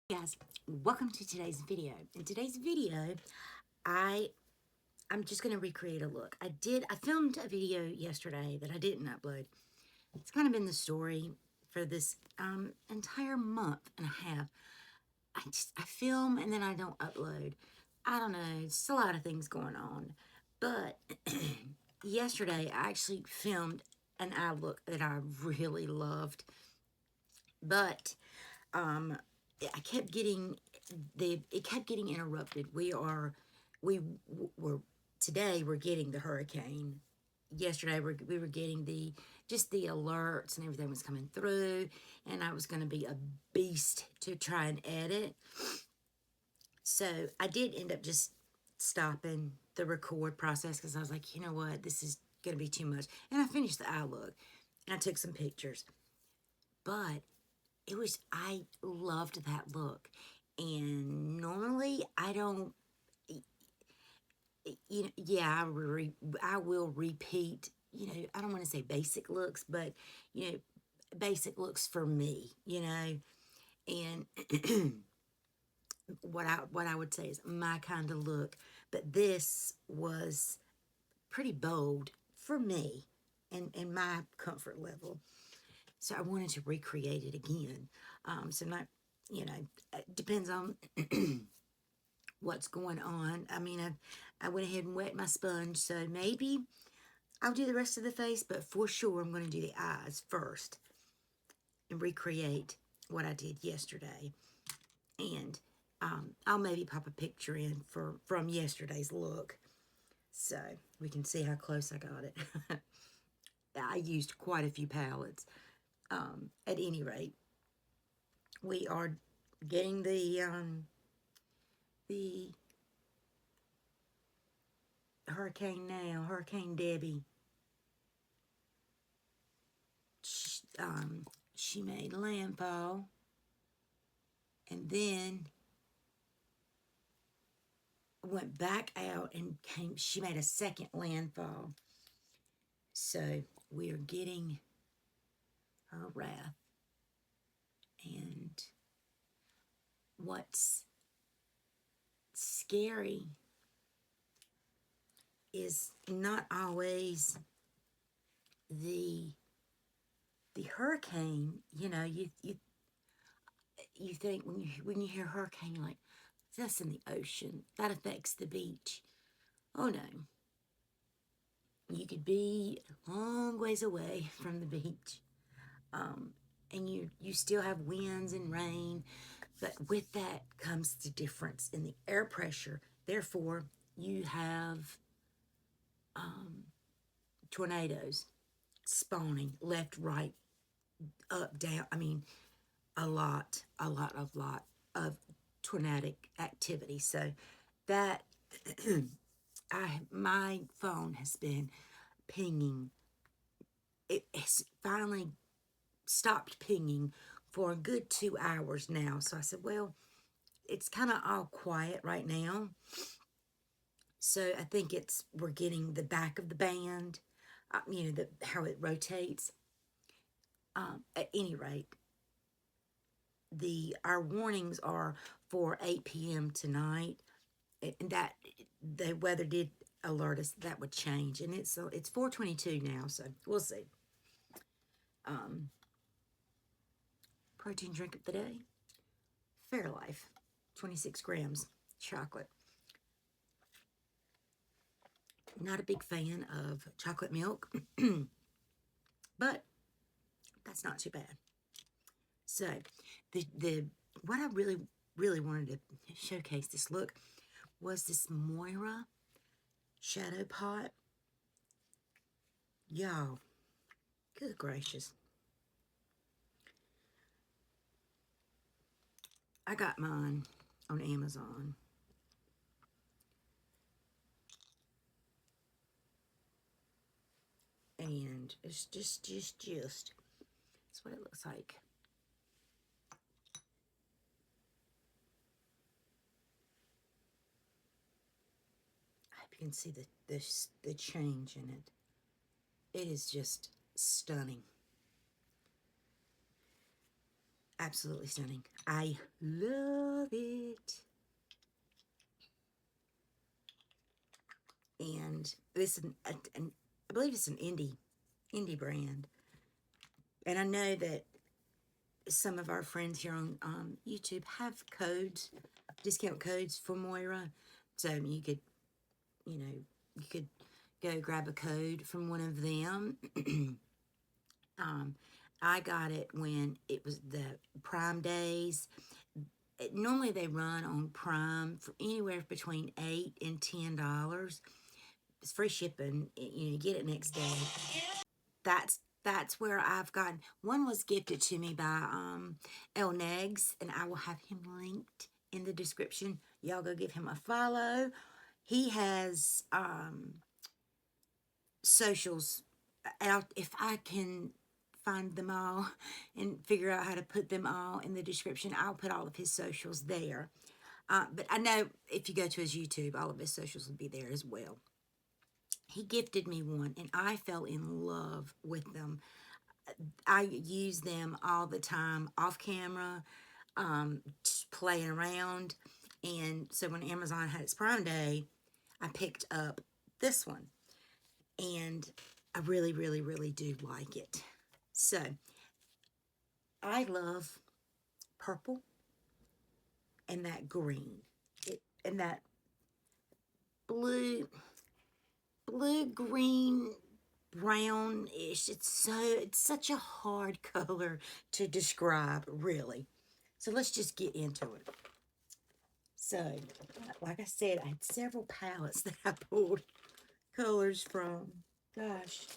Guys, welcome to today's video. In today's video, I'm just gonna recreate a look. I filmed a video yesterday that I didn't upload. It's kind of been the story for this entire month and a half. I film and then I don't upload. I don't know, it's a lot of things going on. But yesterday I actually filmed an eye look that I really loved. But I kept getting it kept getting interrupted. We were today we're getting the hurricane. Yesterday we were getting just the alerts and everything was coming through, and I was going to be a beast to try and edit. So I did end up just stopping the record process because I was like, you know what, this is going to be too much. And I finished the eye look and I took some pictures, but I loved that look. And normally I don't, yeah, I will repeat, I don't want to say basic looks, but, basic looks for me, and what I would say is my kind of look. But this was pretty bold for me and my comfort level. So I wanted to recreate it again. So not, it depends on what's going on. I mean, I went ahead and wet my sponge, so maybe I'll do the rest of the face, but for sure I'm going to do the eyes first and recreate what I did yesterday. And I'll maybe pop a picture in from yesterday's look so we can see how close I got it. I used quite a few palettes. At any rate, we are getting the hurricane now, Hurricane Debbie. She made landfall, and then went back out and she made a second landfall. So we are getting her wrath. And what's scary is not always the hurricane. You think when you hear hurricane, you're like, that's in the ocean, that affects the beach. Oh no, you could be a long ways away from the beach, and you still have winds and rain, but with that comes the difference in the air pressure. Therefore, you have tornadoes spawning left, right, up, down. I mean, a lot of tornadic activity. So that my phone has been pinging. It has finally stopped pinging for a good 2 hours now. So I said, well, it's kind of all quiet right now. So I think we're getting the back of the band, how it rotates. At any rate, our warnings are for 8 p.m. tonight, and that the weather did alert us that would change, and it's 4:22 now, so we'll see. Protein drink of the day: Fairlife, 26 grams, chocolate. Not a big fan of chocolate milk, but that's not too bad. So the what I really wanted to showcase this look was this Moira Shadow Pot. Y'all, good gracious. I got mine on Amazon. And it's just that's what it looks like. I hope you can see the change in it. It is just stunning. Absolutely stunning. I love it. And this, I believe it's an indie brand. And I know that some of our friends here on YouTube have codes, discount codes for Moira. So you could, you could go grab a code from one of them. I got it when it was the Prime days. Normally they run on Prime for anywhere between $8 and $10. It's free shipping. You get it next day. That's where I've gotten. One was gifted to me by Lnegz, and I will have him linked in the description. Y'all go give him a follow. He has socials out. If I can find them all and figure out how to put them all in the description, I'll put all of his socials there. But I know if you go to his YouTube, all of his socials will be there as well. He gifted me one, and I fell in love with them. I use them all the time off camera, just playing around. And so when Amazon had its Prime Day, I picked up this one. And I really, really, really do like it. So, I love purple and that green. And that blue, green, brownish. It's such a hard color to describe, really. So let's just get into it. So, like I said, I had several palettes that I pulled colors from. Gosh.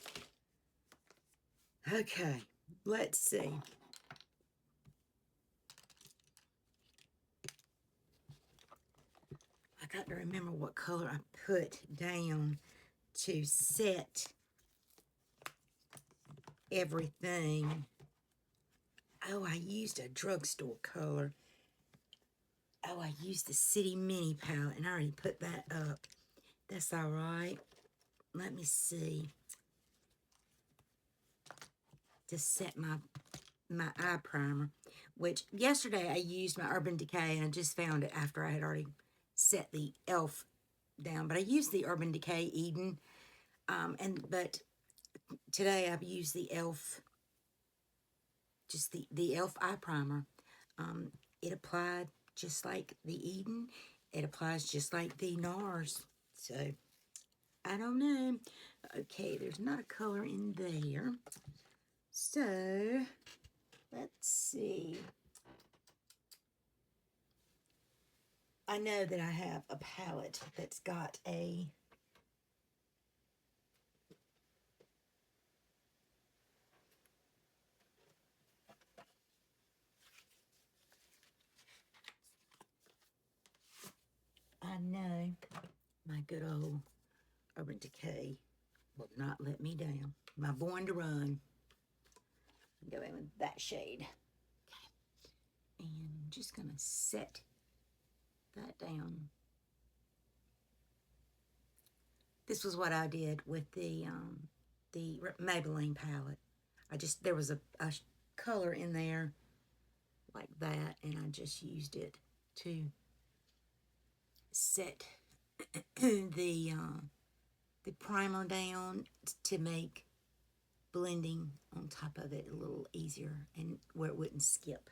Okay, let's see. I got to remember what color I put down to set everything. Oh, I used a drugstore color. Oh, I used the City Mini palette, and I already put that up. That's all right. Let me see. To set my eye primer, which yesterday I used my Urban Decay, and I just found it after I had already set the e.l.f. down. But I used the Urban Decay Eden, but today I've used the e.l.f. just the e.l.f. eye primer. It applied just like the Eden. It applies just like the NARS. So, I don't know. Okay, there's not a color in there. So, let's see. I know that I have a palette that's got a I know my good old Urban Decay will not let me down. My Born to Run. Go in with that shade. Okay. And I'm just going to set that down. This was what I did with the Maybelline palette. There was a color in there like that, and I just used it to set the primer down to make blending on top of it a little easier and where it wouldn't skip.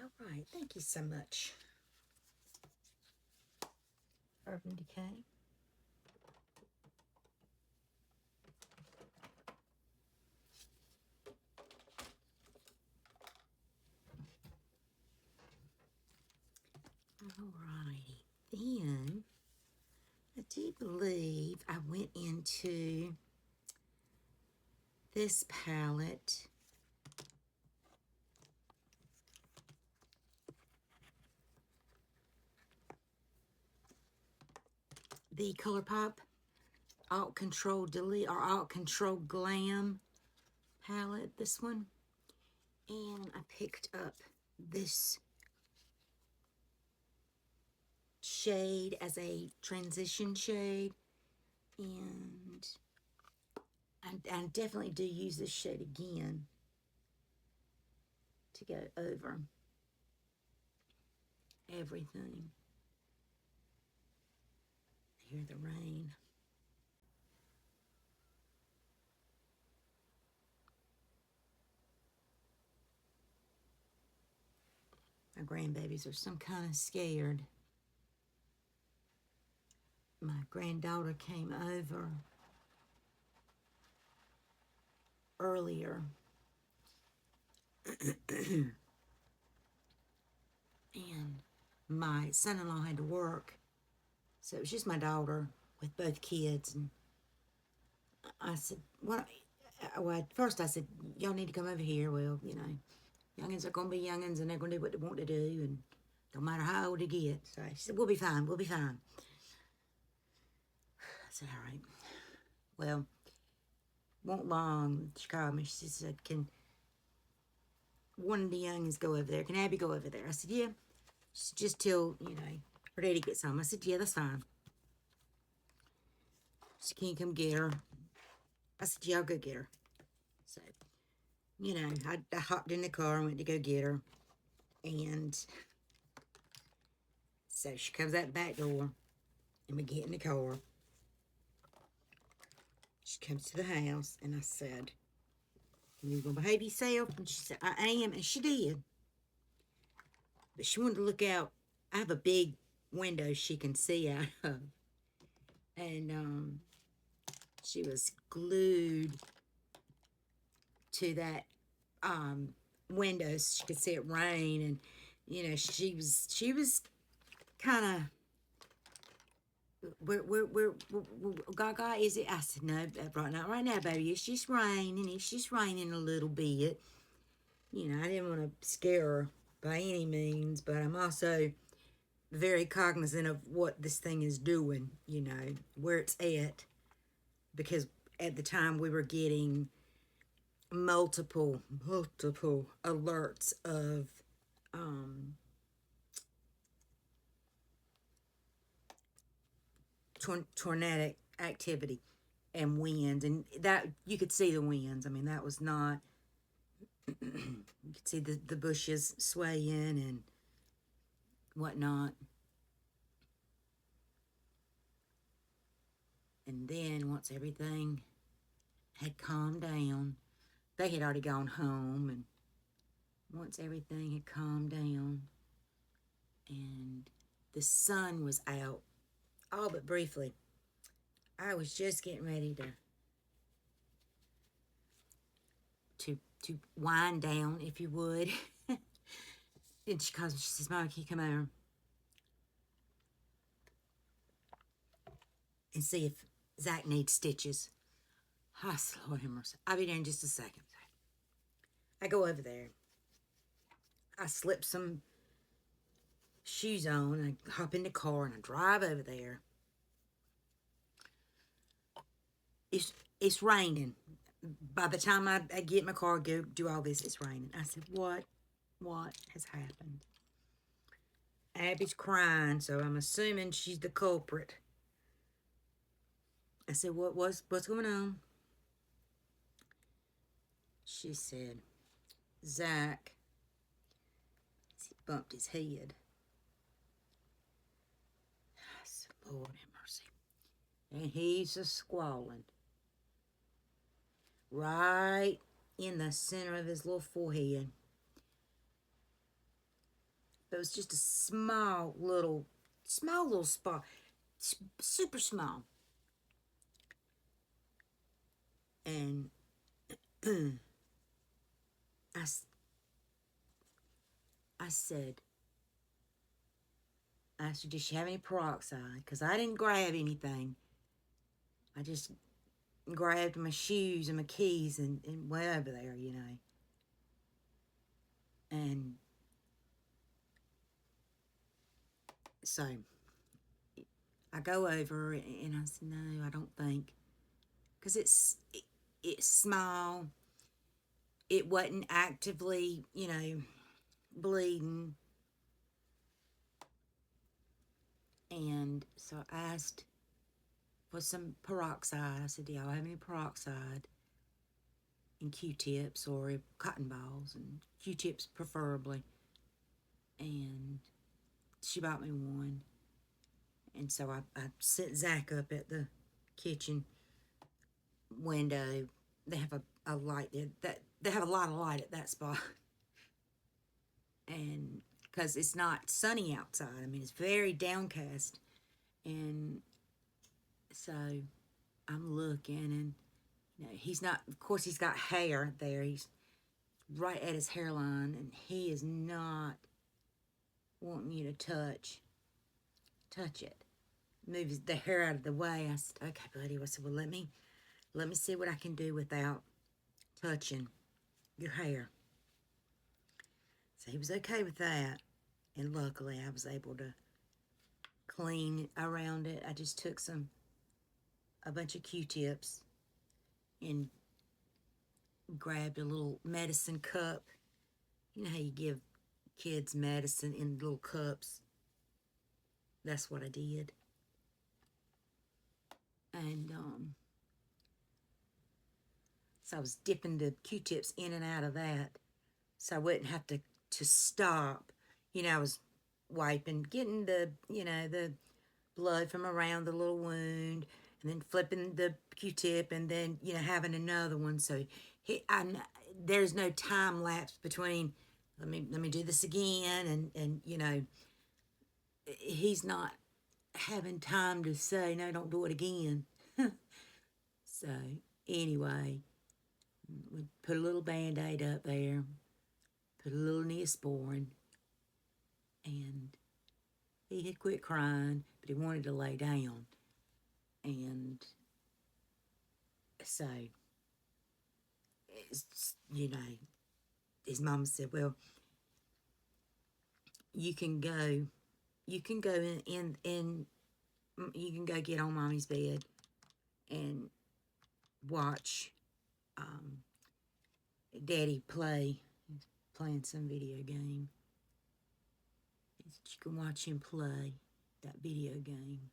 All right, thank you so much, Urban Decay. Alrighty, then I do believe I went into this palette. The ColourPop Alt Control Delete or Alt Control Glam palette, this one. And I picked up this shade as a transition shade. And I definitely do use this shade again to go over everything. Hear the rain. My grandbabies are some kind of scared. My granddaughter came over earlier and my son-in-law had to work, so it was just my daughter with both kids. And I said, well, at first I said, y'all need to come over here. Well, you know, youngins are going to be youngins, and they're going to do what they want to do, and no matter how old they get. So she said, we'll be fine, we'll be fine. I said, all right. Well, won't long, she called me. She said, can one of the youngins go over there? Can Abby go over there? I said, yeah. She said, just till, you know, her daddy gets home. I said, yeah, that's fine. She can't come get her. I said, yeah, I'll go get her. So, you know, I hopped in the car and went to go get her. And so she comes out the back door, and we get in the car. She comes to the house, and I said, you gonna behave yourself? And she said, I am. And she did. But she wanted to look out. I have a big window she can see out of. And she was glued to that window so she could see it rain. And, you know, she was kind of, where Gaga, is it? I said, no, not right now, baby. It's just raining. It's just raining a little bit. You know, I didn't want to scare her by any means, but I'm also very cognizant of what this thing is doing, you know, where it's at. Because at the time we were getting multiple alerts of tornadic activity and winds, and that you could see the winds. I mean, that was not, you could see the bushes swaying and whatnot. And then once everything had calmed down, they had already gone home, and once everything had calmed down and the sun was out, all but briefly, I was just getting ready to wind down, if you would. And she calls me, she says, Mama, can you come over and see if Zach needs stitches? Oh, Lord have mercy. I'll be there in just a second. I go over there. I slip some shoes on, and I hop in the car, and I drive over there. It's raining. By the time I get in my car, go do all this, it's raining. I said, what has happened? Abby's crying, so I'm assuming she's the culprit. I said, what's going on? She said, Zach, he bumped his head. I said, Lord have mercy. And he's a squalling. Right in the center of his little forehead. It was just a small little spot. Super small. And I said, did she have any peroxide? Because I didn't grab anything. I just grabbed my shoes and my keys and went over there, you know. And so I go over and I said, no, I don't think. Because it's small. It wasn't actively, you know, bleeding. And so I asked for some peroxide. I said, do y'all have any peroxide and Q-tips or cotton balls, and Q-tips preferably. And she bought me one. And so I set Zach up at the kitchen window. They have a light there. They have a lot of light at that spot. And because it's not sunny outside. I mean, it's very downcast. And so I'm looking, and you know, he's not, of course, he's got hair there. He's right at his hairline, and he is not wanting you to touch it. Moves the hair out of the way. I said, okay, buddy. I said, well, let me see what I can do without touching your hair. So he was okay with that. And luckily, I was able to clean around it. I just took a bunch of Q-tips and grabbed a little medicine cup. You know how you give kids medicine in little cups? That's what I did. And so I was dipping the Q-tips in and out of that so I wouldn't have to stop. You know, I was wiping, getting the, you know, the blood from around the little wound, and then flipping the Q-tip, and then, you know, having another one. So there's no time lapse between, let me do this again, and you know, he's not having time to say, no, don't do it again. So anyway, we put a little Band-Aid up there, put a little Neosporin, and he had quit crying, but he wanted to lay down. And so, you know, his mom said, well, you can go in, you can go get on mommy's bed and watch daddy playing some video game. You can watch him play that video game.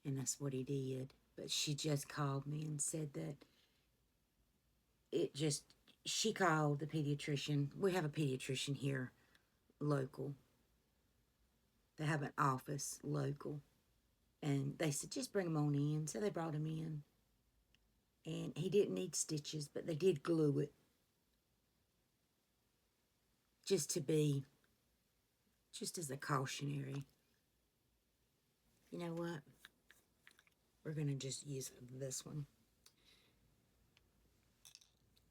And that's what he did. But she just called me and said that she called the pediatrician. We have a pediatrician here, local. They have an office, local. And they said, just bring him on in. So they brought him in. And he didn't need stitches, but they did glue it. Just as a cautionary. You know what? We're going to just use this one.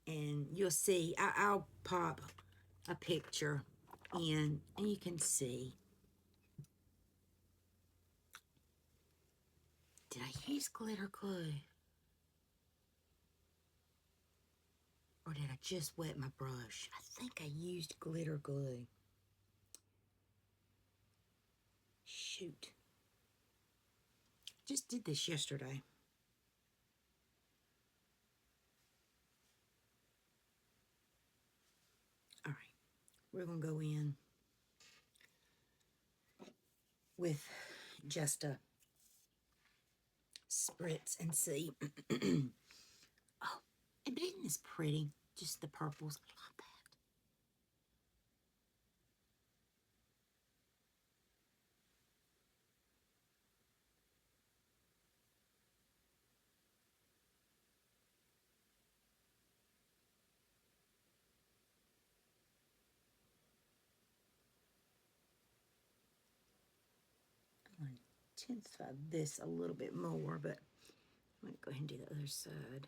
And you'll see, I'll pop a picture in, and you can see. Did I use glitter glue? Or did I just wet my brush? I think I used glitter glue. Shoot. Just did this yesterday. All right. We're going to go in with just a spritz and see. Oh, but isn't this pretty? Just the purples. I love that. I'm going to intensify this a little bit more, but I'm going to go ahead and do the other side.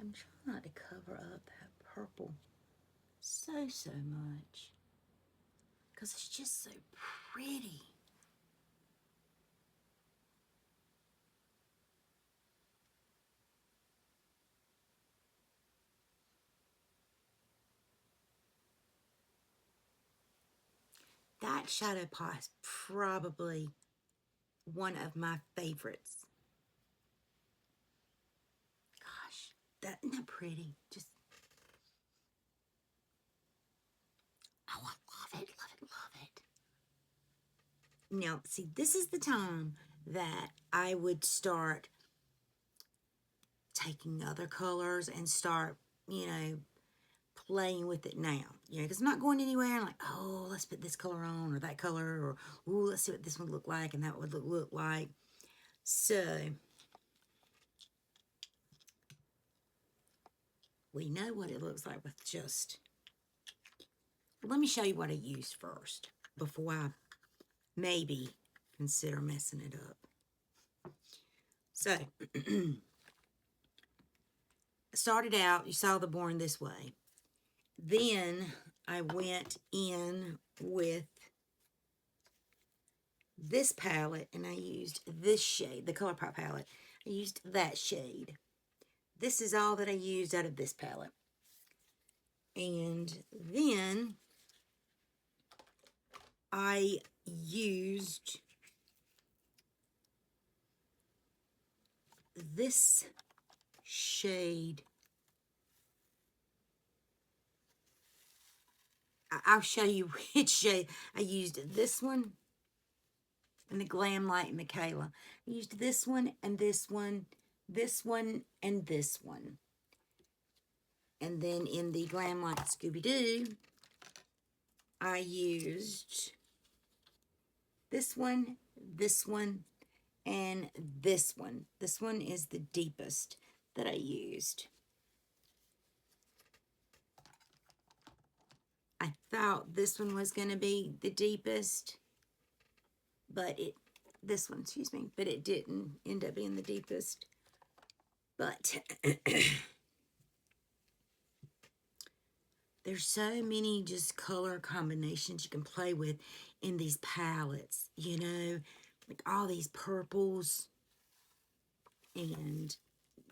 I'm trying not to cover up that purple so much because it's just so pretty. That shadow pot is probably one of my favorites. Gosh, isn't that pretty? Just, oh, I love it, love it, love it. Now, see, this is the time that I would start taking other colors and start, you know, playing with it now. You know, because I'm not going anywhere. I'm like, oh, let's put this color on or that color, or, ooh, let's see what this one look like and that would look like. So, we know what it looks like with just, let me show you what I used first before I maybe consider messing it up. So, started out, you saw the born this way. Then I went in with this palette and I used this shade, the ColourPop palette. I used that shade. This is all that I used out of this palette. And then I used this shade. I'll show you which shade. I used this one and the Glam Light Michaela. I used this one and this one, this one and this one. And then in the Glam Light Scooby-Doo, I used this one, and this one. This one is the deepest that I used. I thought this one was going to be the deepest, but this one, excuse me, but it didn't end up being the deepest. But there's so many just color combinations you can play with in these palettes, you know, like all these purples and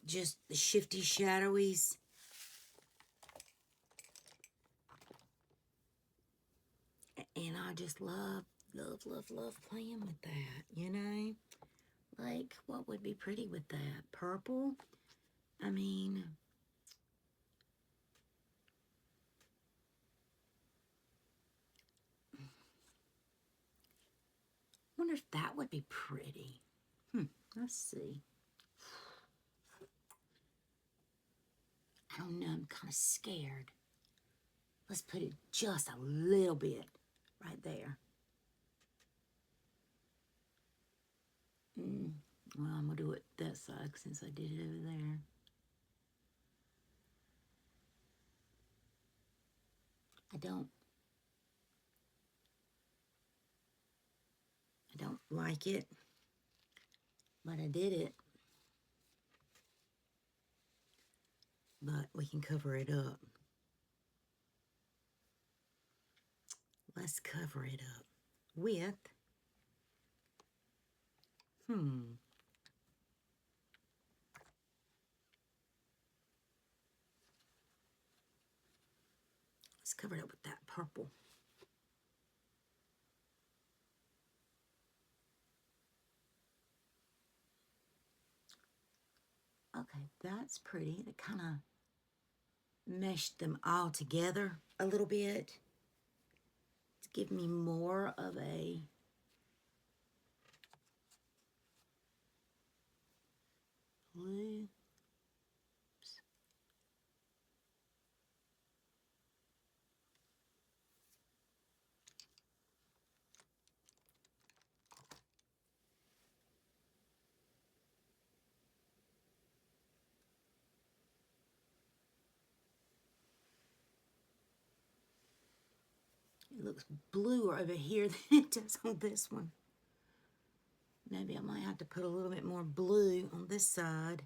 just the shifty shadowies. And I just love playing with that, you know? Like, what would be pretty with that? Purple? I mean, wonder if that would be pretty. Let's see. I don't know, I'm kind of scared. Let's put it just a little bit right there. Well, I'm going to do it that side since I did it over there. I don't like it, but I did it. But we can cover it up. Let's cover it up with, let's cover it up with that purple. Okay, that's pretty. It kind of meshed them all together a little bit to give me more of a blue. It looks bluer over here than it does on this one. Maybe I might have to put a little bit more blue on this side.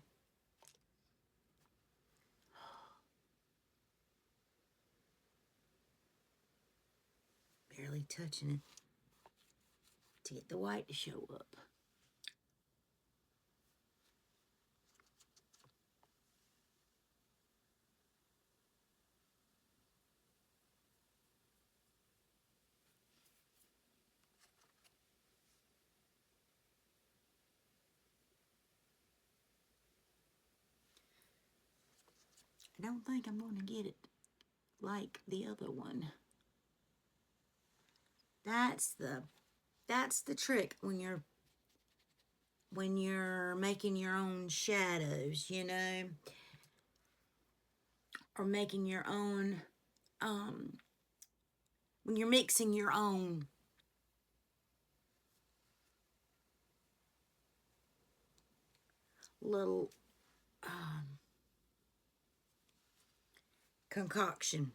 barely touching it to get the white to show up. I don't think I'm going to get it like the other one. That's the trick when you're making your own shadows, you know, or making your own when you're mixing your own little concoction.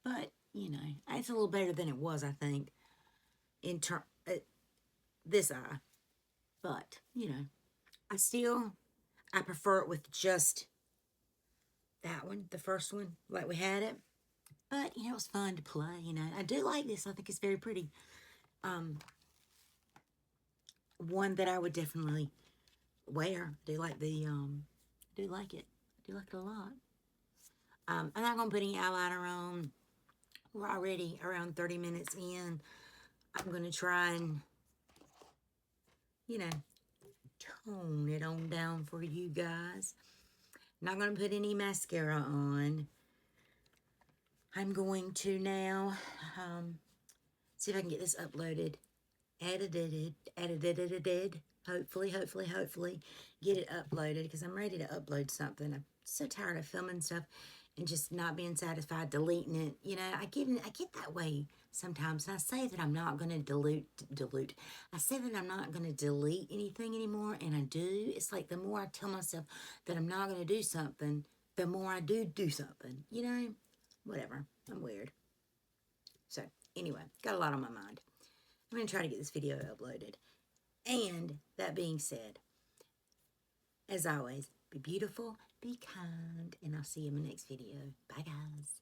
But, you know, it's a little better than it was, I think, in this eye. But, you know, I prefer it with just that one, the first one, like we had it. But, you know, it was fun to play, you know. I do like this. I think it's very pretty. One that I would definitely wear. I do like the, I do like it. I do like it a lot. I'm not going to put any eyeliner on. We're already around 30 minutes in. I'm going to try and, you know, tone it on down for you guys. Not going to put any mascara on. I'm going to now see if I can get this uploaded, edited, hopefully get it uploaded, because I'm ready to upload something. I'm so tired of filming stuff and just not being satisfied, deleting it. You know, I get that way sometimes, and I say that I'm not going to delete. I say that I'm not going to delete anything anymore, and I do. It's like the more I tell myself that I'm not going to do something, the more I do something. You know, whatever. I'm weird. So anyway, got a lot on my mind. I'm going to try to get this video uploaded. And that being said, as always, be beautiful, be kind, and I'll see you in my next video. Bye, guys.